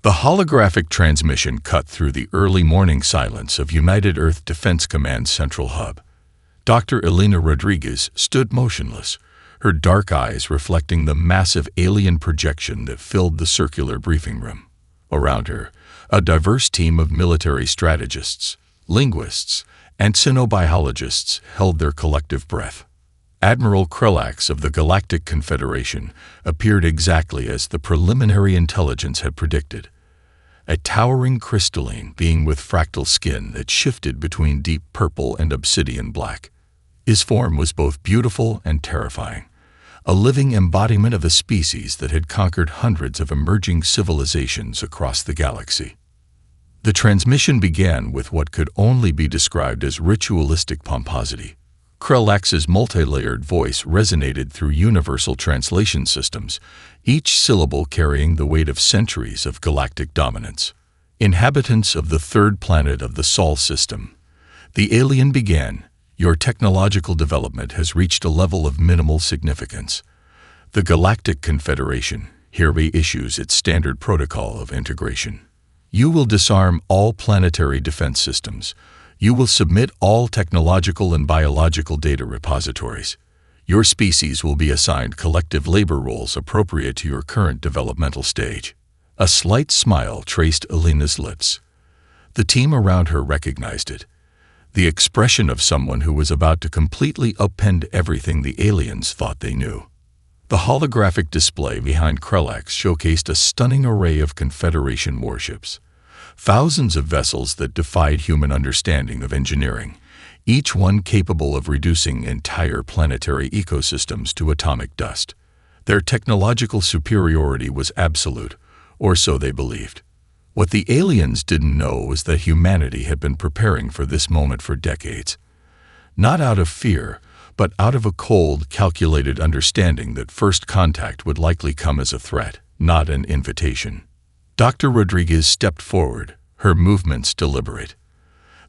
The holographic transmission cut through the early morning silence of United Earth Defense Command's central hub. Dr. Elena Rodriguez stood motionless, her dark eyes reflecting the massive alien projection that filled the circular briefing room. Around her, a diverse team of military strategists, linguists, and xenobiologists held their collective breath. Admiral Krelax of the Galactic Confederation appeared exactly as the preliminary intelligence had predicted. A towering crystalline being with fractal skin that shifted between deep purple and obsidian black. His form was both beautiful and terrifying, a living embodiment of a species that had conquered hundreds of emerging civilizations across the galaxy. The transmission began with what could only be described as ritualistic pomposity. Krelax's multi-layered voice resonated through universal translation systems, each syllable carrying the weight of centuries of galactic dominance. Inhabitants of the third planet of the Sol system, the alien began. Your technological development has reached a level of minimal significance. The Galactic Confederation hereby issues its standard protocol of integration. You will disarm all planetary defense systems. You will submit all technological and biological data repositories. Your species will be assigned collective labor roles appropriate to your current developmental stage. A slight smile traced Elena's lips. The team around her recognized it. The expression of someone who was about to completely upend everything the aliens thought they knew. The holographic display behind Krelax showcased a stunning array of Confederation warships. Thousands of vessels that defied human understanding of engineering, each one capable of reducing entire planetary ecosystems to atomic dust. Their technological superiority was absolute, or so they believed. What the aliens didn't know was that humanity had been preparing for this moment for decades. Not out of fear, but out of a cold, calculated understanding that first contact would likely come as a threat, not an invitation. Dr. Rodriguez stepped forward, her movements deliberate.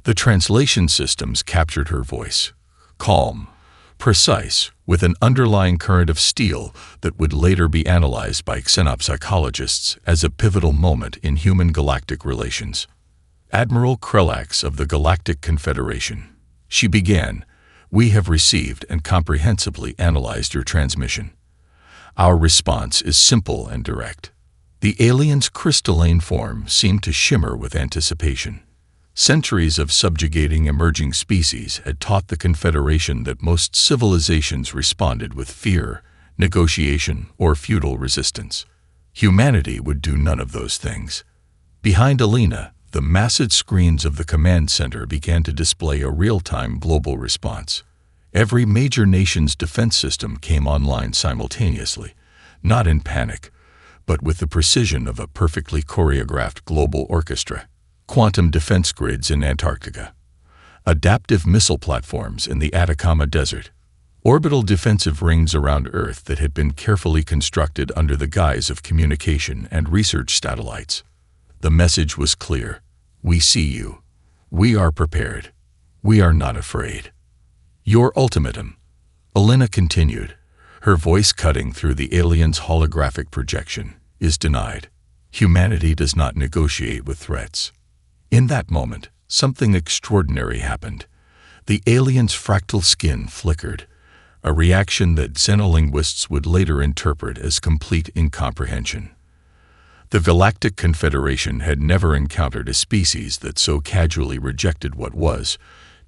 The translation systems captured her voice, calm, precise, with an underlying current of steel that would later be analyzed by xenopsychologists as a pivotal moment in human-galactic relations. Admiral Krelax of the Galactic Confederation. She began, "We have received and comprehensively analyzed your transmission. Our response is simple and direct." The alien's crystalline form seemed to shimmer with anticipation. Centuries of subjugating emerging species had taught the Confederation that most civilizations responded with fear, negotiation, or futile resistance. Humanity would do none of those things. Behind Elena, the massive screens of the command center began to display a real-time global response. Every major nation's defense system came online simultaneously, not in panic, but with the precision of a perfectly choreographed global orchestra. Quantum defense grids in Antarctica, adaptive missile platforms in the Atacama Desert, orbital defensive rings around Earth that had been carefully constructed under the guise of communication and research satellites. The message was clear. We see you. We are prepared. We are not afraid. Your ultimatum, Elena continued, her voice cutting through the alien's holographic projection, is denied. Humanity does not negotiate with threats. In that moment, something extraordinary happened. The alien's fractal skin flickered, a reaction that xenolinguists would later interpret as complete incomprehension. The Galactic Confederation had never encountered a species that so casually rejected what was,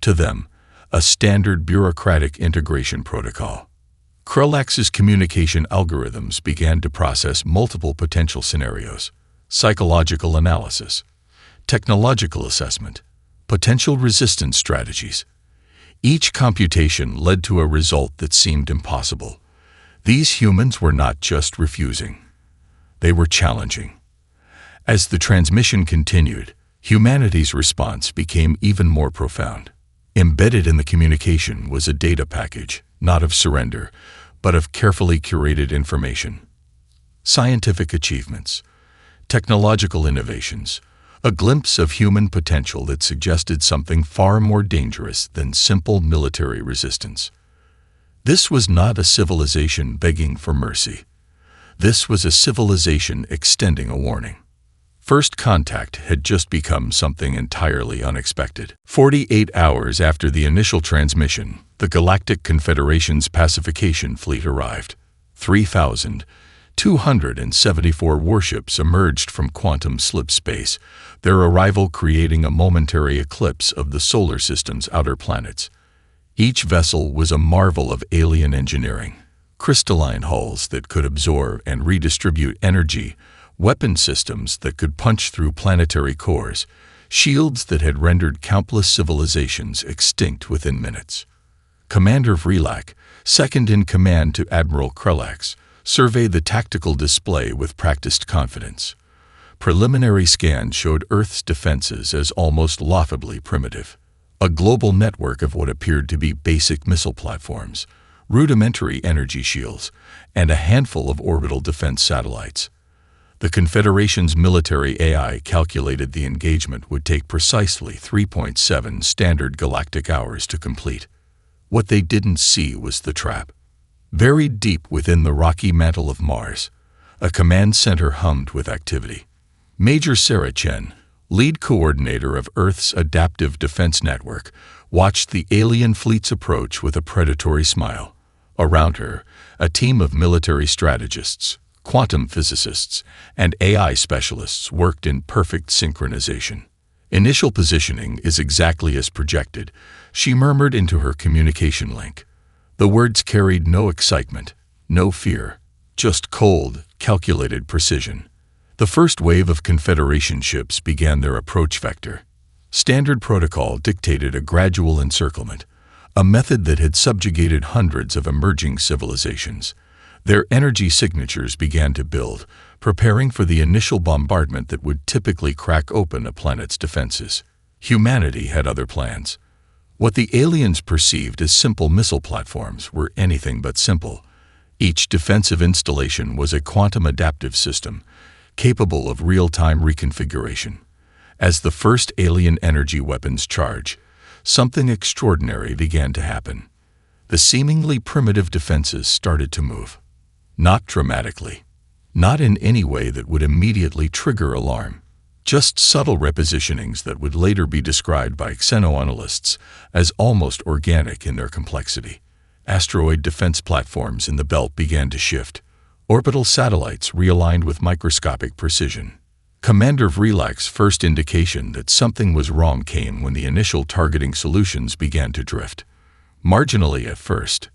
to them, a standard bureaucratic integration protocol. Krelax's communication algorithms began to process multiple potential scenarios: psychological analysis, technological assessment, potential resistance strategies. Each computation led to a result that seemed impossible. These humans were not just refusing. They were challenging. As the transmission continued, humanity's response became even more profound. Embedded in the communication was a data package, not of surrender, but of carefully curated information. Scientific achievements, technological innovations, a glimpse of human potential that suggested something far more dangerous than simple military resistance. This was not a civilization begging for mercy. This was a civilization extending a warning. First contact had just become something entirely unexpected. 48 hours after the initial transmission, the Galactic Confederation's pacification fleet arrived. 3,274 warships emerged from quantum slip space, their arrival creating a momentary eclipse of the solar system's outer planets. Each vessel was a marvel of alien engineering. Crystalline hulls that could absorb and redistribute energy, weapon systems that could punch through planetary cores, shields that had rendered countless civilizations extinct within minutes. Commander Vrelak, second in command to Admiral Krelax, surveyed the tactical display with practiced confidence. Preliminary scans showed Earth's defenses as almost laughably primitive. A global network of what appeared to be basic missile platforms, rudimentary energy shields, and a handful of orbital defense satellites. The Confederation's military AI calculated the engagement would take precisely 3.7 standard galactic hours to complete. What they didn't see was the trap. Buried deep within the rocky mantle of Mars, a command center hummed with activity. Major Sarah Chen, lead coordinator of Earth's adaptive defense network, watched the alien fleet's approach with a predatory smile. Around her, a team of military strategists, quantum physicists, and AI specialists worked in perfect synchronization. Initial positioning is exactly as projected, she murmured into her communication link. The words carried no excitement, no fear, just cold, calculated precision. The first wave of Confederation ships began their approach vector. Standard protocol dictated a gradual encirclement, a method that had subjugated hundreds of emerging civilizations. Their energy signatures began to build, preparing for the initial bombardment that would typically crack open a planet's defenses. Humanity had other plans. What the aliens perceived as simple missile platforms were anything but simple. Each defensive installation was a quantum adaptive system, capable of real-time reconfiguration. As the first alien energy weapons charge, something extraordinary began to happen. The seemingly primitive defenses started to move. Not dramatically. Not in any way that would immediately trigger alarm. Just subtle repositionings that would later be described by xenoanalysts as almost organic in their complexity. Asteroid defense platforms in the belt began to shift. Orbital satellites realigned with microscopic precision. Commander Vrelak's first indication that something was wrong came when the initial targeting solutions began to drift. Marginally at first,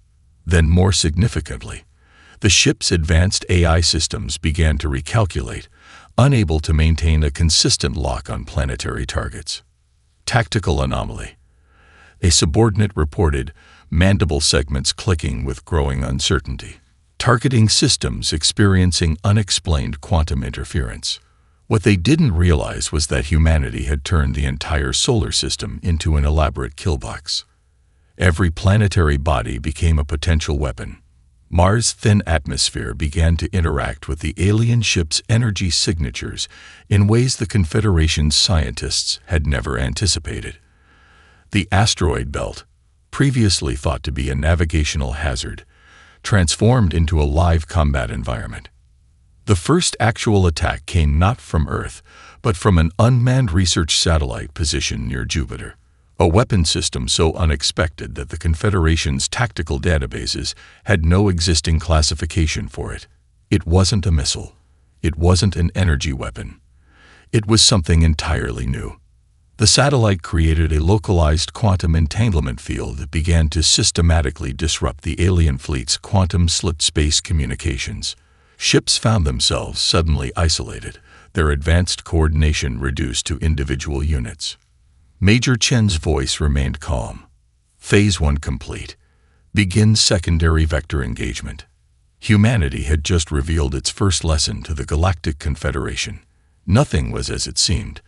then more significantly. The ship's advanced AI systems began to recalculate, unable to maintain a consistent lock on planetary targets. Tactical anomaly. A subordinate reported, mandible segments clicking with growing uncertainty. Targeting systems experiencing unexplained quantum interference. What they didn't realize was that humanity had turned the entire solar system into an elaborate killbox. Every planetary body became a potential weapon. Mars' thin atmosphere began to interact with the alien ship's energy signatures in ways the Confederation's scientists had never anticipated. The asteroid belt, previously thought to be a navigational hazard, transformed into a live combat environment. The first actual attack came not from Earth, but from an unmanned research satellite positioned near Jupiter. A weapon system so unexpected that the Confederation's tactical databases had no existing classification for it. It wasn't a missile. It wasn't an energy weapon. It was something entirely new. The satellite created a localized quantum entanglement field that began to systematically disrupt the alien fleet's quantum slip space communications. Ships found themselves suddenly isolated, their advanced coordination reduced to individual units. Major Chen's voice remained calm. Phase 1 complete. Begin secondary vector engagement. Humanity had just revealed its first lesson to the Galactic Confederation. Nothing was as it seemed,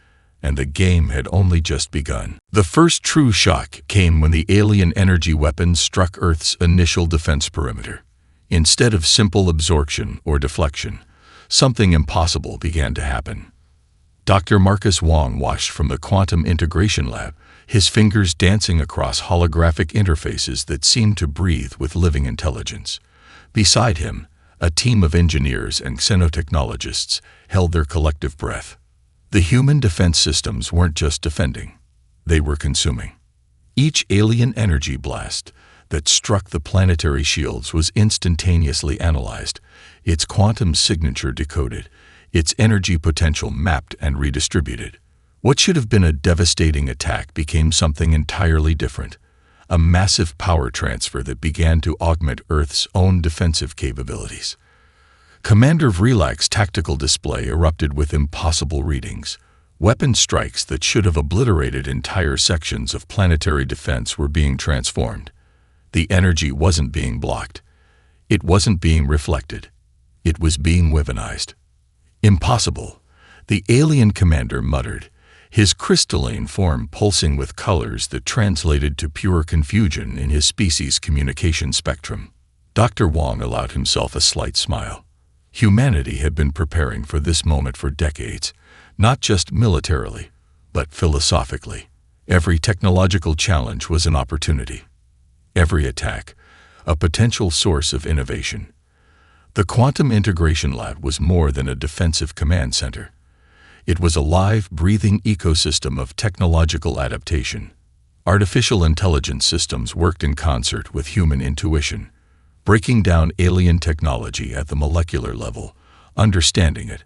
and the game had only just begun. The first true shock came when the alien energy weapons struck Earth's initial defense perimeter. Instead of simple absorption or deflection, something impossible began to happen. Dr. Marcus Wong watched from the Quantum Integration Lab, his fingers dancing across holographic interfaces that seemed to breathe with living intelligence. Beside him, a team of engineers and xenotechnologists held their collective breath. The human defense systems weren't just defending, they were consuming. Each alien energy blast that struck the planetary shields was instantaneously analyzed, its quantum signature decoded, its energy potential mapped and redistributed. What should have been a devastating attack became something entirely different, a massive power transfer that began to augment Earth's own defensive capabilities. Commander Vrelak's tactical display erupted with impossible readings. Weapon strikes that should have obliterated entire sections of planetary defense were being transformed. The energy wasn't being blocked. It wasn't being reflected. It was being weaponized. Impossible, the alien commander muttered, his crystalline form pulsing with colors that translated to pure confusion in his species' communication spectrum. Dr. Wong allowed himself a slight smile. Humanity had been preparing for this moment for decades, not just militarily, but philosophically. Every technological challenge was an opportunity. Every attack, a potential source of innovation. The Quantum Integration Lab was more than a defensive command center. It was a live, breathing ecosystem of technological adaptation. Artificial intelligence systems worked in concert with human intuition, breaking down alien technology at the molecular level, understanding it,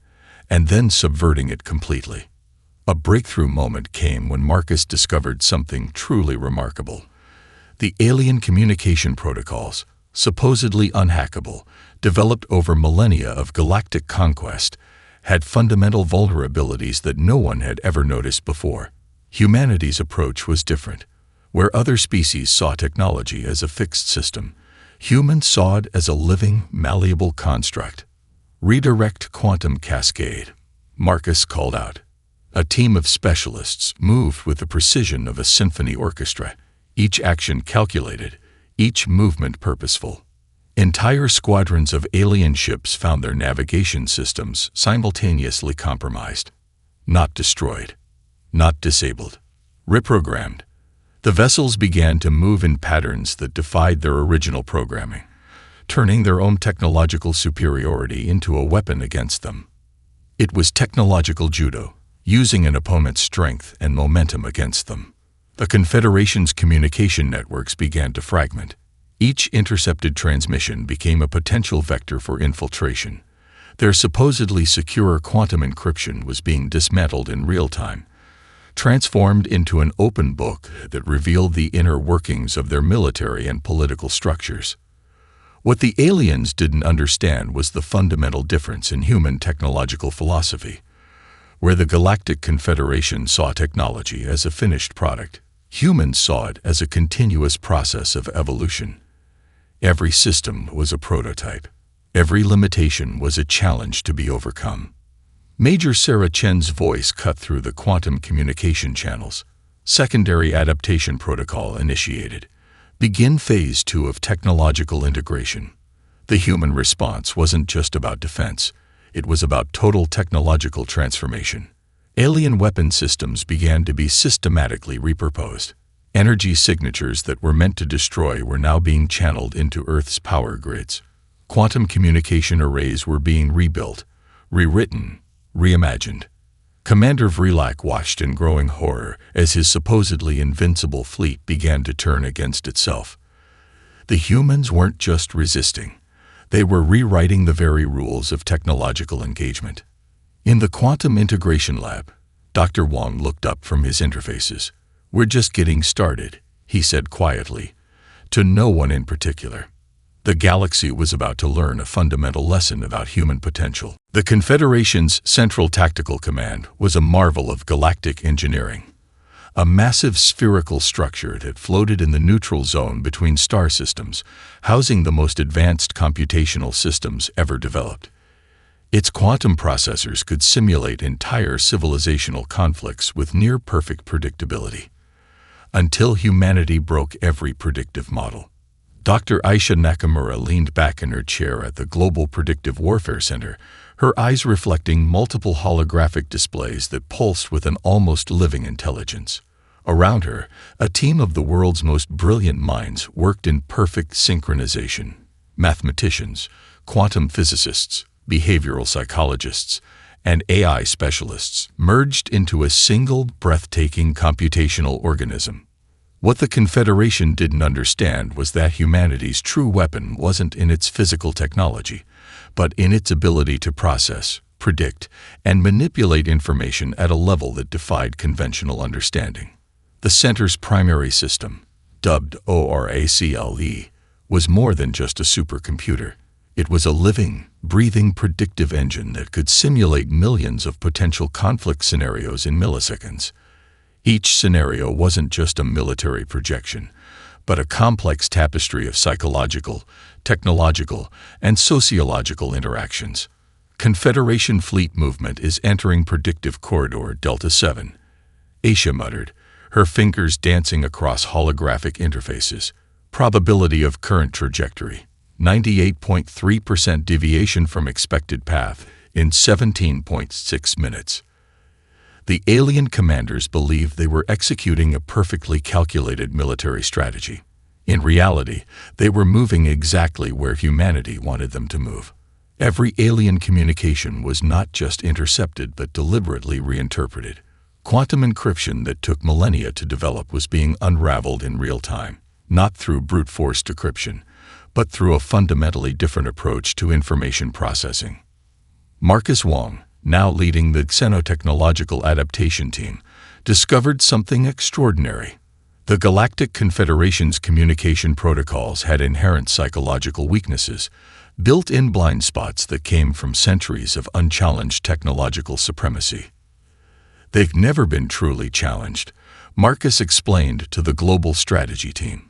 and then subverting it completely. A breakthrough moment came when Marcus discovered something truly remarkable. The alien communication protocols, supposedly unhackable, developed over millennia of galactic conquest, had fundamental vulnerabilities that no one had ever noticed before. Humanity's approach was different. Where other species saw technology as a fixed system, humans saw it as a living, malleable construct. Redirect quantum cascade, Marcus called out. A team of specialists moved with the precision of a symphony orchestra, each action calculated, each movement purposeful. Entire squadrons of alien ships found their navigation systems simultaneously compromised. Not destroyed, not disabled, reprogrammed. The vessels began to move in patterns that defied their original programming, turning their own technological superiority into a weapon against them. It was technological judo, using an opponent's strength and momentum against them. The Confederation's communication networks began to fragment. Each intercepted transmission became a potential vector for infiltration. Their supposedly secure quantum encryption was being dismantled in real time, transformed into an open book that revealed the inner workings of their military and political structures. What the aliens didn't understand was the fundamental difference in human technological philosophy. Where the Galactic Confederation saw technology as a finished product, humans saw it as a continuous process of evolution. Every system was a prototype. Every limitation was a challenge to be overcome. Major Sarah Chen's voice cut through the quantum communication channels. Secondary adaptation protocol initiated. Begin phase 2 of technological integration. The human response wasn't just about defense. It was about total technological transformation. Alien weapon systems began to be systematically repurposed. Energy signatures that were meant to destroy were now being channeled into Earth's power grids. Quantum communication arrays were being rebuilt, rewritten, reimagined. Commander Vrelak watched in growing horror as his supposedly invincible fleet began to turn against itself. The humans weren't just resisting. They were rewriting the very rules of technological engagement. In the Quantum Integration Lab, Dr. Wong looked up from his interfaces. "We're just getting started," he said quietly, to no one in particular. The galaxy was about to learn a fundamental lesson about human potential. The Confederation's Central Tactical Command was a marvel of galactic engineering. A massive spherical structure that floated in the neutral zone between star systems, housing the most advanced computational systems ever developed. Its quantum processors could simulate entire civilizational conflicts with near-perfect predictability. Until humanity broke every predictive model. Dr. Aisha Nakamura leaned back in her chair at the Global Predictive Warfare Center, her eyes reflecting multiple holographic displays that pulsed with an almost living intelligence. Around her, a team of the world's most brilliant minds worked in perfect synchronization. Mathematicians, quantum physicists, behavioral psychologists, and AI specialists merged into a single, breathtaking computational organism. What the Confederation didn't understand was that humanity's true weapon wasn't in its physical technology, but in its ability to process, predict, and manipulate information at a level that defied conventional understanding. The center's primary system, dubbed ORACLE, was more than just a supercomputer. It was a living, breathing predictive engine that could simulate millions of potential conflict scenarios in milliseconds. Each scenario wasn't just a military projection, but a complex tapestry of psychological, technological, and sociological interactions. Confederation fleet movement is entering predictive corridor Delta 7, Aisha muttered, her fingers dancing across holographic interfaces. Probability of current trajectory, 98.3% deviation from expected path in 17.6 minutes. The alien commanders believed they were executing a perfectly calculated military strategy. In reality, they were moving exactly where humanity wanted them to move. Every alien communication was not just intercepted but deliberately reinterpreted. Quantum encryption that took millennia to develop was being unraveled in real time, not through brute force decryption, but through a fundamentally different approach to information processing. Marcus Wong, now leading the Xenotechnological Adaptation Team, discovered something extraordinary. The Galactic Confederation's communication protocols had inherent psychological weaknesses, built-in blind spots that came from centuries of unchallenged technological supremacy. They've never been truly challenged, Marcus explained to the Global Strategy Team.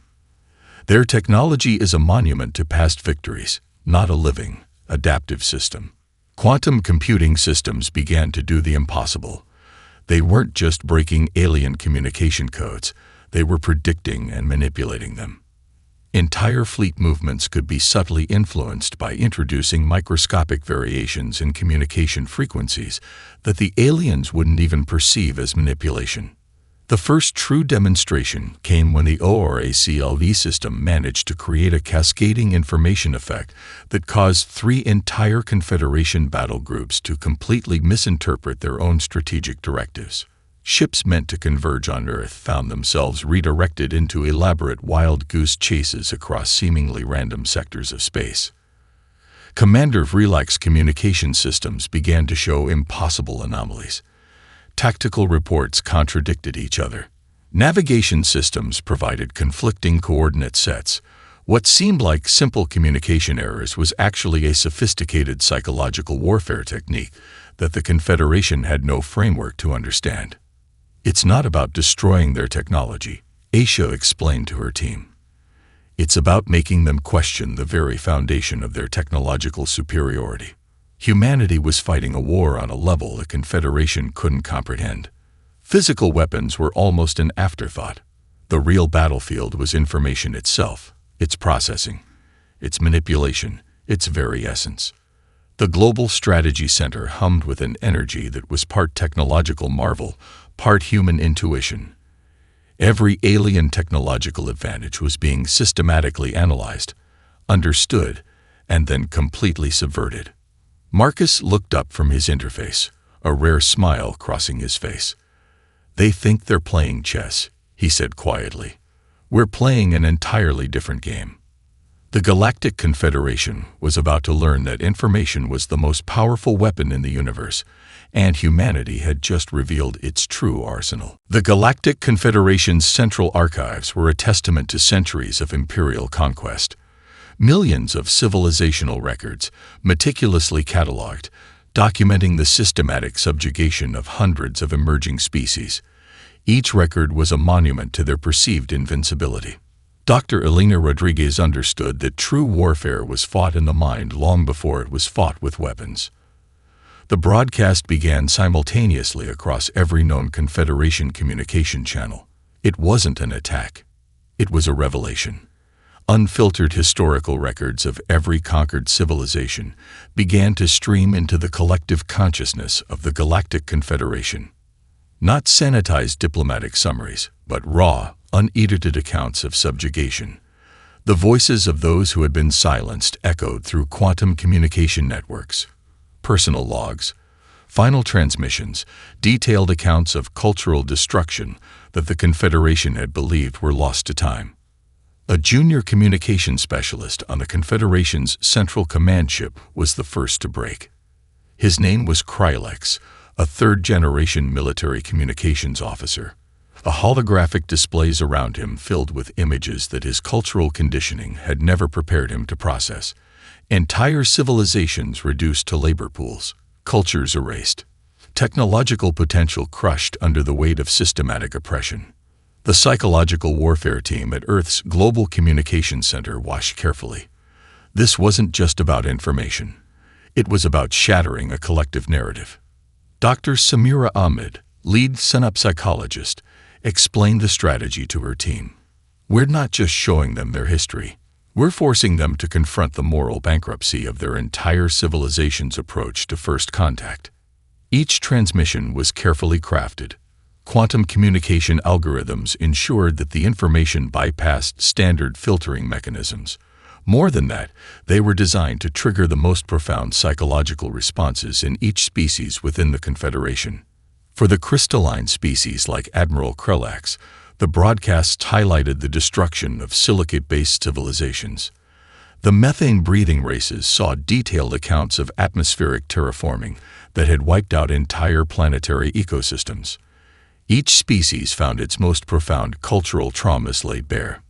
Their technology is a monument to past victories, not a living, adaptive system. Quantum computing systems began to do the impossible. They weren't just breaking alien communication codes, they were predicting and manipulating them. Entire fleet movements could be subtly influenced by introducing microscopic variations in communication frequencies that the aliens wouldn't even perceive as manipulation. The first true demonstration came when the ORACLE system managed to create a cascading information effect that caused 3 entire Confederation battle groups to completely misinterpret their own strategic directives. Ships meant to converge on Earth found themselves redirected into elaborate wild goose chases across seemingly random sectors of space. Commander Vrelak's communication systems began to show impossible anomalies. Tactical reports contradicted each other. Navigation systems provided conflicting coordinate sets. What seemed like simple communication errors was actually a sophisticated psychological warfare technique that the Confederation had no framework to understand. It's not about destroying their technology, Aisha explained to her team. It's about making them question the very foundation of their technological superiority. Humanity was fighting a war on a level the Confederation couldn't comprehend. Physical weapons were almost an afterthought. The real battlefield was information itself, its processing, its manipulation, its very essence. The Global Strategy Center hummed with an energy that was part technological marvel, part human intuition. Every alien technological advantage was being systematically analyzed, understood, and then completely subverted. Marcus looked up from his interface, a rare smile crossing his face. "They think they're playing chess," he said quietly. "We're playing an entirely different game." The Galactic Confederation was about to learn that information was the most powerful weapon in the universe, and humanity had just revealed its true arsenal. The Galactic Confederation's central archives were a testament to centuries of imperial conquest. Millions of civilizational records, meticulously catalogued, documenting the systematic subjugation of hundreds of emerging species. Each record was a monument to their perceived invincibility. Dr. Elena Rodriguez understood that true warfare was fought in the mind long before it was fought with weapons. The broadcast began simultaneously across every known Confederation communication channel. It wasn't an attack. It was a revelation. Unfiltered historical records of every conquered civilization began to stream into the collective consciousness of the Galactic Confederation. Not sanitized diplomatic summaries, but raw, unedited accounts of subjugation. The voices of those who had been silenced echoed through quantum communication networks. Personal logs, Final transmissions, detailed accounts of cultural destruction that the Confederation had believed were lost to time. A junior communications specialist on the Confederation's Central Command ship was the first to break. His name was Krylex, a third-generation military communications officer. The holographic displays around him filled with images that his cultural conditioning had never prepared him to process. Entire civilizations reduced to labor pools, cultures erased, technological potential crushed under the weight of systematic oppression. The psychological warfare team at Earth's Global Communications Center watched carefully. This wasn't just about information. It was about shattering a collective narrative. Dr. Samira Ahmed, lead synapsychologist, explained the strategy to her team. We're not just showing them their history. We're forcing them to confront the moral bankruptcy of their entire civilization's approach to first contact. Each transmission was carefully crafted. Quantum communication algorithms ensured that the information bypassed standard filtering mechanisms. More than that, they were designed to trigger the most profound psychological responses in each species within the Confederation. For the crystalline species like Admiral Krylex, the broadcasts highlighted the destruction of silicate-based civilizations. The methane-breathing races saw detailed accounts of atmospheric terraforming that had wiped out entire planetary ecosystems. Each species found its most profound cultural traumas laid bare.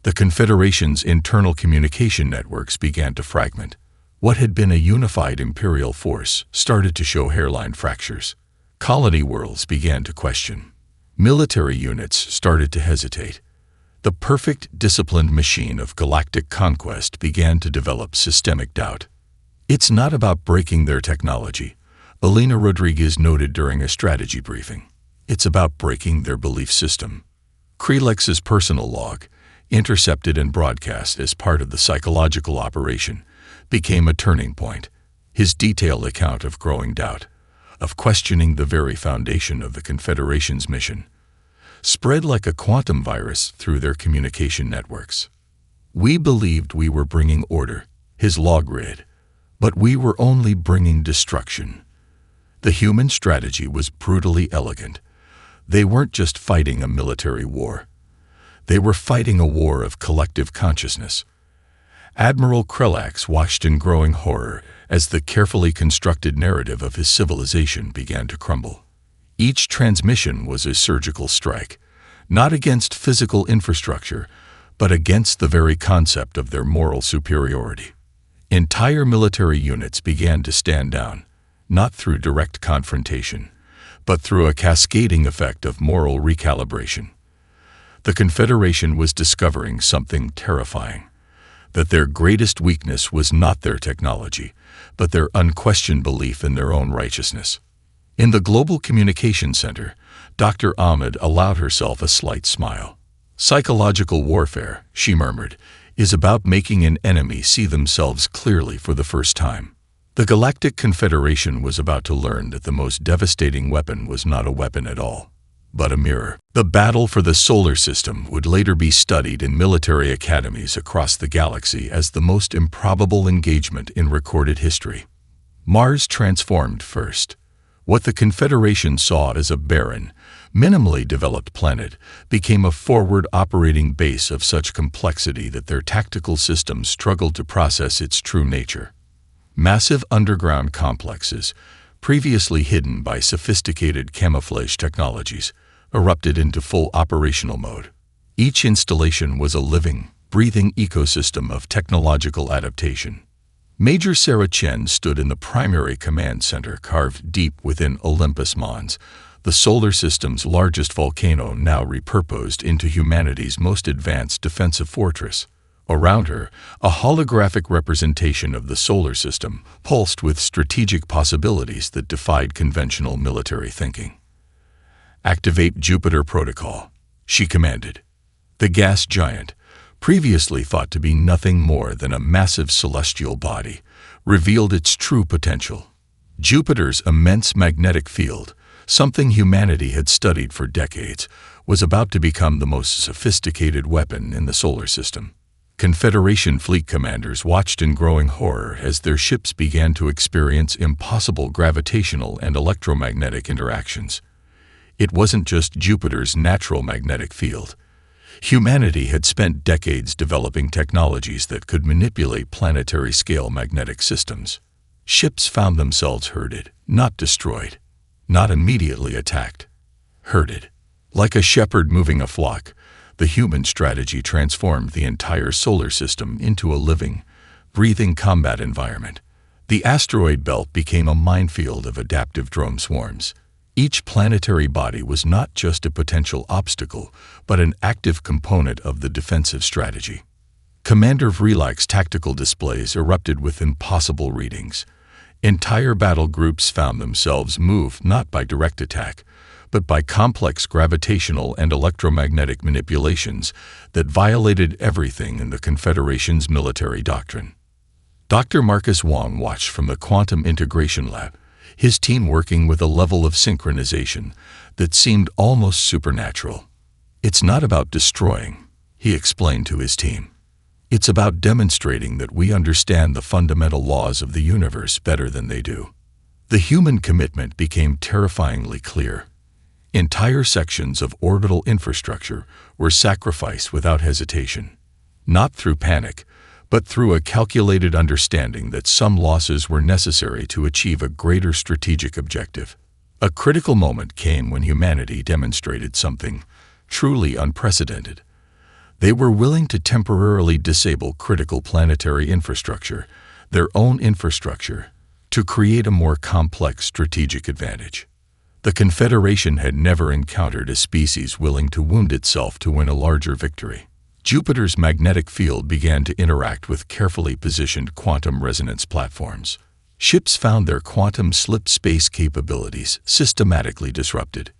The Confederation's internal communication networks began to fragment. What had been a unified imperial force started to show hairline fractures. Colony worlds began to question. Military units started to hesitate. The perfect, disciplined machine of galactic conquest began to develop systemic doubt. It's not about breaking their technology, Elena Rodriguez noted during a strategy briefing. It's about breaking their belief system. Krylex's personal log, intercepted and broadcast as part of the psychological operation, became a turning point. His detailed account of growing doubt, of questioning the very foundation of the Confederation's mission, spread like a quantum virus through their communication networks. We believed we were bringing order, his log read, but we were only bringing destruction. The human strategy was brutally elegant. They weren't just fighting a military war. They were fighting a war of collective consciousness. Admiral Krylex watched in growing horror as the carefully constructed narrative of his civilization began to crumble. Each transmission was a surgical strike, not against physical infrastructure, but against the very concept of their moral superiority. Entire military units began to stand down, not through direct confrontation, but through a cascading effect of moral recalibration. The Confederation was discovering something terrifying, that their greatest weakness was not their technology, but their unquestioned belief in their own righteousness. In the Global Communication Center, Dr. Ahmed allowed herself a slight smile. Psychological warfare, she murmured, is about making an enemy see themselves clearly for the first time. The Galactic Confederation was about to learn that the most devastating weapon was not a weapon at all, but a mirror. The battle for the solar system would later be studied in military academies across the galaxy as the most improbable engagement in recorded history. Mars transformed first. What the Confederation saw as a barren, minimally developed planet became a forward operating base of such complexity that their tactical systems struggled to process its true nature. Massive underground complexes, previously hidden by sophisticated camouflage technologies, erupted into full operational mode. Each installation was a living, breathing ecosystem of technological adaptation. Major Sarah Chen stood in the primary command center carved deep within Olympus Mons, the solar system's largest volcano now repurposed into humanity's most advanced defensive fortress. Around her, a holographic representation of the solar system pulsed with strategic possibilities that defied conventional military thinking. "Activate Jupiter Protocol," she commanded. The gas giant, previously thought to be nothing more than a massive celestial body, revealed its true potential. Jupiter's immense magnetic field, something humanity had studied for decades, was about to become the most sophisticated weapon in the solar system. Confederation fleet commanders watched in growing horror as their ships began to experience impossible gravitational and electromagnetic interactions. It wasn't just Jupiter's natural magnetic field. Humanity had spent decades developing technologies that could manipulate planetary-scale magnetic systems. Ships found themselves herded, not destroyed, not immediately attacked. Herded. Like a shepherd moving a flock, the human strategy transformed the entire solar system into a living, breathing combat environment. The asteroid belt became a minefield of adaptive drone swarms. Each planetary body was not just a potential obstacle, but an active component of the defensive strategy. Commander Vrelak's tactical displays erupted with impossible readings. Entire battle groups found themselves moved not by direct attack, but by complex gravitational and electromagnetic manipulations that violated everything in the Confederation's military doctrine. Dr. Marcus Wong watched from the Quantum Integration Lab, his team working with a level of synchronization that seemed almost supernatural. "It's not about destroying," he explained to his team. "It's about demonstrating that we understand the fundamental laws of the universe better than they do." The human commitment became terrifyingly clear. Entire sections of orbital infrastructure were sacrificed without hesitation, not through panic, but through a calculated understanding that some losses were necessary to achieve a greater strategic objective. A critical moment came when humanity demonstrated something truly unprecedented. They were willing to temporarily disable critical planetary infrastructure, their own infrastructure, to create a more complex strategic advantage. The Confederation had never encountered a species willing to wound itself to win a larger victory. Jupiter's magnetic field began to interact with carefully positioned quantum resonance platforms. Ships found their quantum slip space capabilities systematically disrupted.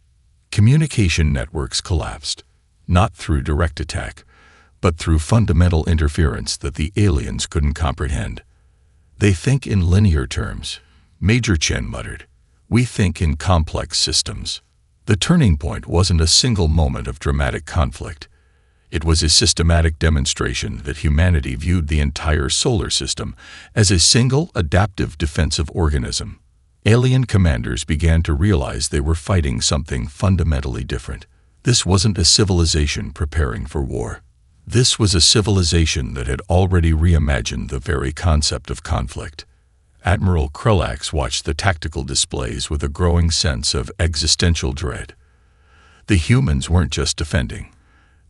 Communication networks collapsed, not through direct attack, but through fundamental interference that the aliens couldn't comprehend. "They think in linear terms," Major Chen muttered. "We think in complex systems." The turning point wasn't a single moment of dramatic conflict. It was a systematic demonstration that humanity viewed the entire solar system as a single, adaptive defensive organism. Alien commanders began to realize they were fighting something fundamentally different. This wasn't a civilization preparing for war. This was a civilization that had already reimagined the very concept of conflict. Admiral Krelax watched the tactical displays with a growing sense of existential dread. The humans weren't just defending.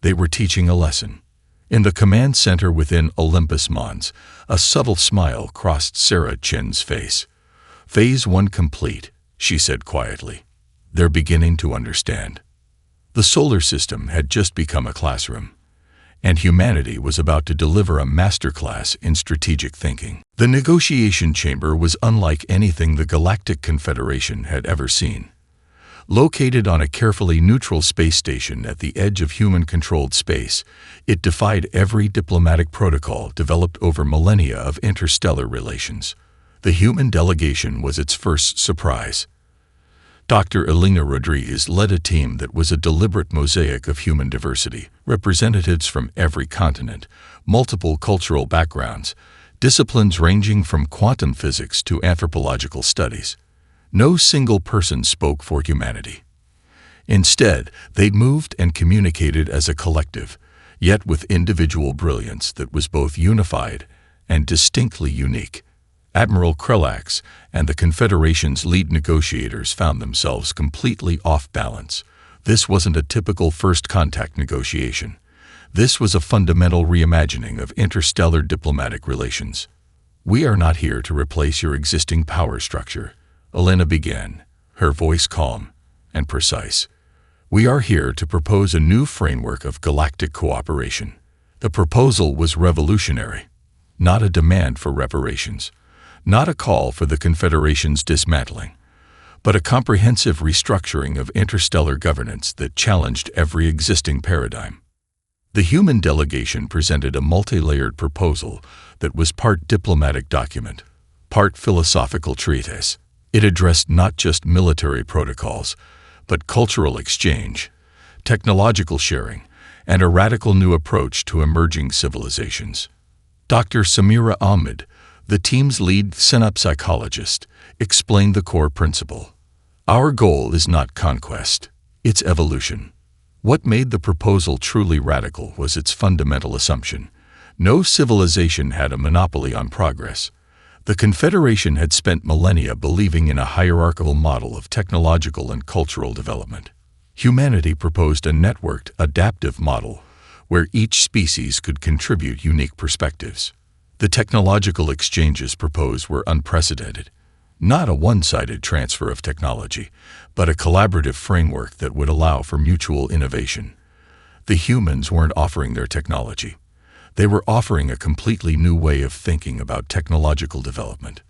They were teaching a lesson. In the command center within Olympus Mons, a subtle smile crossed Sarah Chin's face. "Phase 1 complete," she said quietly. "They're beginning to understand." The solar system had just become a classroom, and humanity was about to deliver a masterclass in strategic thinking. The negotiation chamber was unlike anything the Galactic Confederation had ever seen. Located on a carefully neutral space station at the edge of human-controlled space, it defied every diplomatic protocol developed over millennia of interstellar relations. The human delegation was its first surprise. Dr. Elena Rodriguez led a team that was a deliberate mosaic of human diversity, representatives from every continent, multiple cultural backgrounds, disciplines ranging from quantum physics to anthropological studies. No single person spoke for humanity. Instead, they moved and communicated as a collective, yet with individual brilliance that was both unified and distinctly unique. Admiral Krelax and the Confederation's lead negotiators found themselves completely off balance. This wasn't a typical first contact negotiation. This was a fundamental reimagining of interstellar diplomatic relations. "We are not here to replace your existing power structure," Elena began, her voice calm and precise. "We are here to propose a new framework of galactic cooperation." The proposal was revolutionary, not a demand for reparations, not a call for the Confederation's dismantling, but a comprehensive restructuring of interstellar governance that challenged every existing paradigm. The human delegation presented a multi-layered proposal that was part diplomatic document, part philosophical treatise. It addressed not just military protocols, but cultural exchange, technological sharing, and a radical new approach to emerging civilizations. Dr. Samira Ahmed, the team's lead synapse psychologist, explained the core principle. Our goal is not conquest, it's evolution. What made the proposal truly radical was its fundamental assumption. No civilization had a monopoly on progress. The Confederation had spent millennia believing in a hierarchical model of technological and cultural development. Humanity proposed a networked, adaptive model where each species could contribute unique perspectives. The technological exchanges proposed were unprecedented. Not a one-sided transfer of technology, but a collaborative framework that would allow for mutual innovation. The humans weren't offering their technology. They were offering a completely new way of thinking about technological development.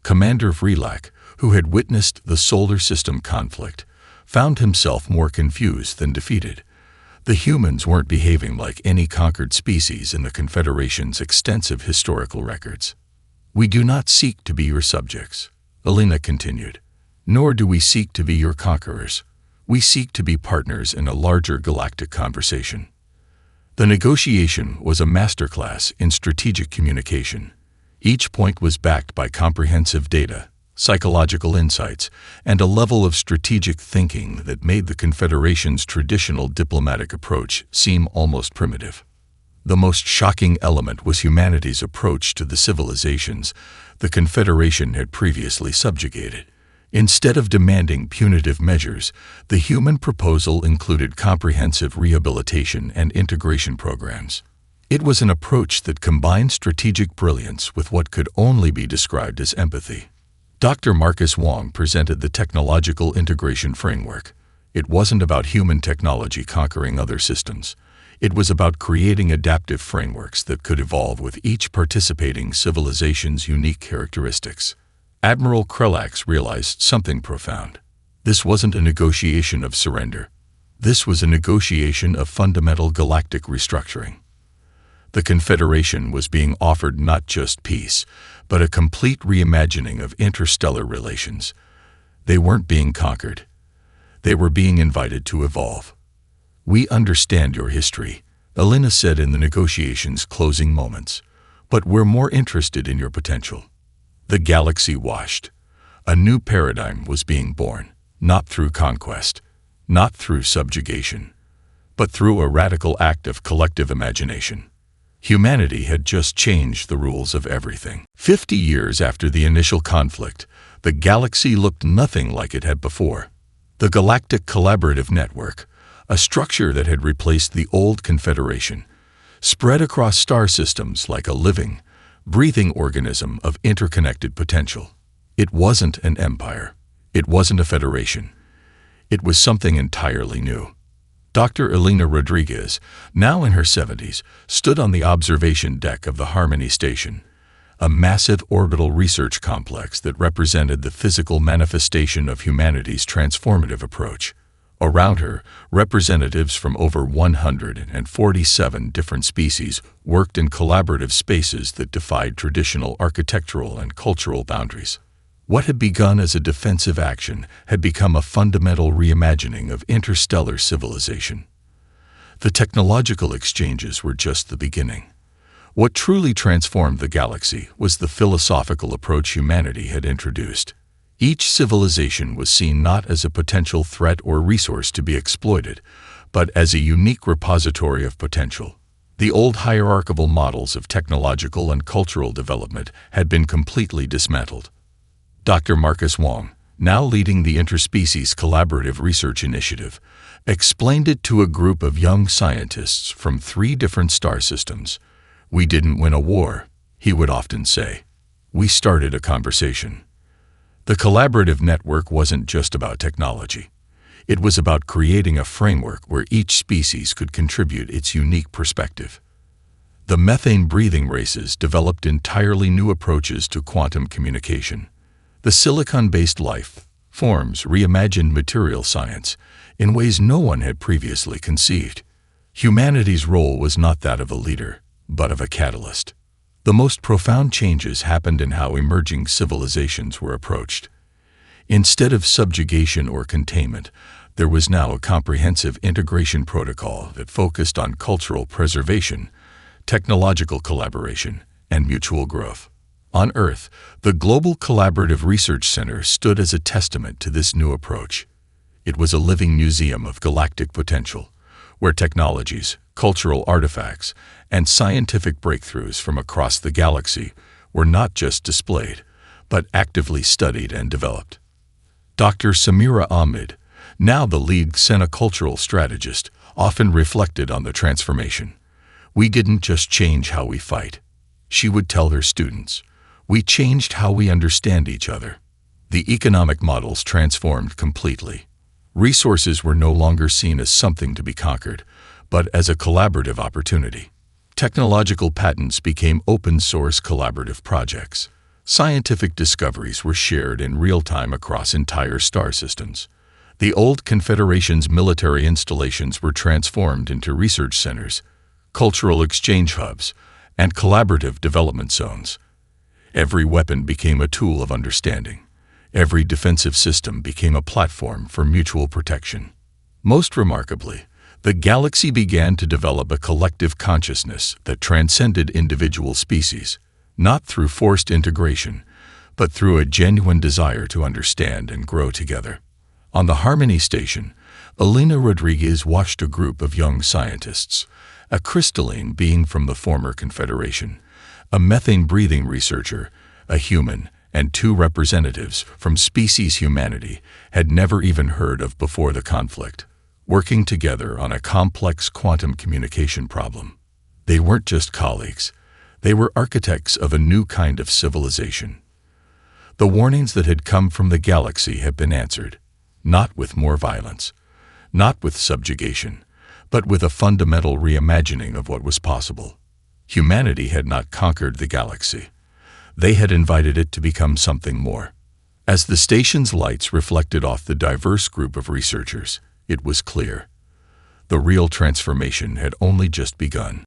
Commander Vrelak, who had witnessed the solar system conflict, found himself more confused than defeated. The humans weren't behaving like any conquered species in the Confederation's extensive historical records. "We do not seek to be your subjects," Alina continued, "nor do we seek to be your conquerors. We seek to be partners in a larger galactic conversation." The negotiation was a masterclass in strategic communication. Each point was backed by comprehensive data, psychological insights, and a level of strategic thinking that made the Confederation's traditional diplomatic approach seem almost primitive. The most shocking element was humanity's approach to the civilizations the Confederation had previously subjugated. Instead of demanding punitive measures, the human proposal included comprehensive rehabilitation and integration programs. It was an approach that combined strategic brilliance with what could only be described as empathy. Dr. Marcus Wong presented the technological integration framework. It wasn't about human technology conquering other systems. It was about creating adaptive frameworks that could evolve with each participating civilization's unique characteristics. Admiral Krelax realized something profound. This wasn't a negotiation of surrender. This was a negotiation of fundamental galactic restructuring. The Confederation was being offered not just peace, but a complete reimagining of interstellar relations. They weren't being conquered. They were being invited to evolve. "We understand your history," Alina said in the negotiation's closing moments, "but we're more interested in your potential." The galaxy washed. A new paradigm was being born, not through conquest, not through subjugation, but through a radical act of collective imagination. Humanity had just changed the rules of everything. 50 years after the initial conflict, the galaxy looked nothing like it had before. The Galactic Collaborative Network, a structure that had replaced the old Confederation, spread across star systems like a living, breathing organism of interconnected potential. It wasn't an empire. It wasn't a federation. It was something entirely new. Dr. Elena Rodriguez, now in her 70s, stood on the observation deck of the Harmony Station, a massive orbital research complex that represented the physical manifestation of humanity's transformative approach. Around her, representatives from over 147 different species worked in collaborative spaces that defied traditional architectural and cultural boundaries. What had begun as a defensive action had become a fundamental reimagining of interstellar civilization. The technological exchanges were just the beginning. What truly transformed the galaxy was the philosophical approach humanity had introduced. Each civilization was seen not as a potential threat or resource to be exploited, but as a unique repository of potential. The old hierarchical models of technological and cultural development had been completely dismantled. Dr. Marcus Wong, now leading the Interspecies Collaborative Research Initiative, explained it to a group of young scientists from 3 different star systems. "We didn't win a war," he would often say. "We started a conversation." The collaborative network wasn't just about technology. It was about creating a framework where each species could contribute its unique perspective. The methane-breathing races developed entirely new approaches to quantum communication. The silicon-based life forms reimagined material science in ways no one had previously conceived. Humanity's role was not that of a leader, but of a catalyst. The most profound changes happened in how emerging civilizations were approached. Instead of subjugation or containment, There was now a comprehensive integration protocol that focused on cultural preservation, technological collaboration, and mutual growth. On Earth, the Global Collaborative Research Center stood as a testament to this new approach. It was a living museum of galactic potential, where technologies, cultural artifacts, and scientific breakthroughs from across the galaxy were not just displayed, but actively studied and developed. Dr. Samira Ahmed, now the lead xenocultural strategist, often reflected on the transformation. "We didn't just change how we fight," she would tell her students. "We changed how we understand each other." The economic models transformed completely. Resources were no longer seen as something to be conquered, but as a collaborative opportunity. Technological patents became open-source collaborative projects. Scientific discoveries were shared in real time across entire star systems. The old Confederation's military installations were transformed into research centers, cultural exchange hubs, and collaborative development zones. Every weapon became a tool of understanding. Every defensive system became a platform for mutual protection. Most remarkably, the galaxy began to develop a collective consciousness that transcended individual species, not through forced integration, but through a genuine desire to understand and grow together. On the Harmony Station, Elena Rodriguez watched a group of young scientists, a crystalline being from the former Confederation, a methane-breathing researcher, a human, and two representatives from species humanity had never even heard of before the conflict, working together on a complex quantum communication problem. They weren't just colleagues. They were architects of a new kind of civilization. The warnings that had come from the galaxy had been answered, not with more violence, not with subjugation, but with a fundamental reimagining of what was possible. Humanity had not conquered the galaxy. They had invited it to become something more. As the station's lights reflected off the diverse group of researchers, it was clear. The real transformation had only just begun.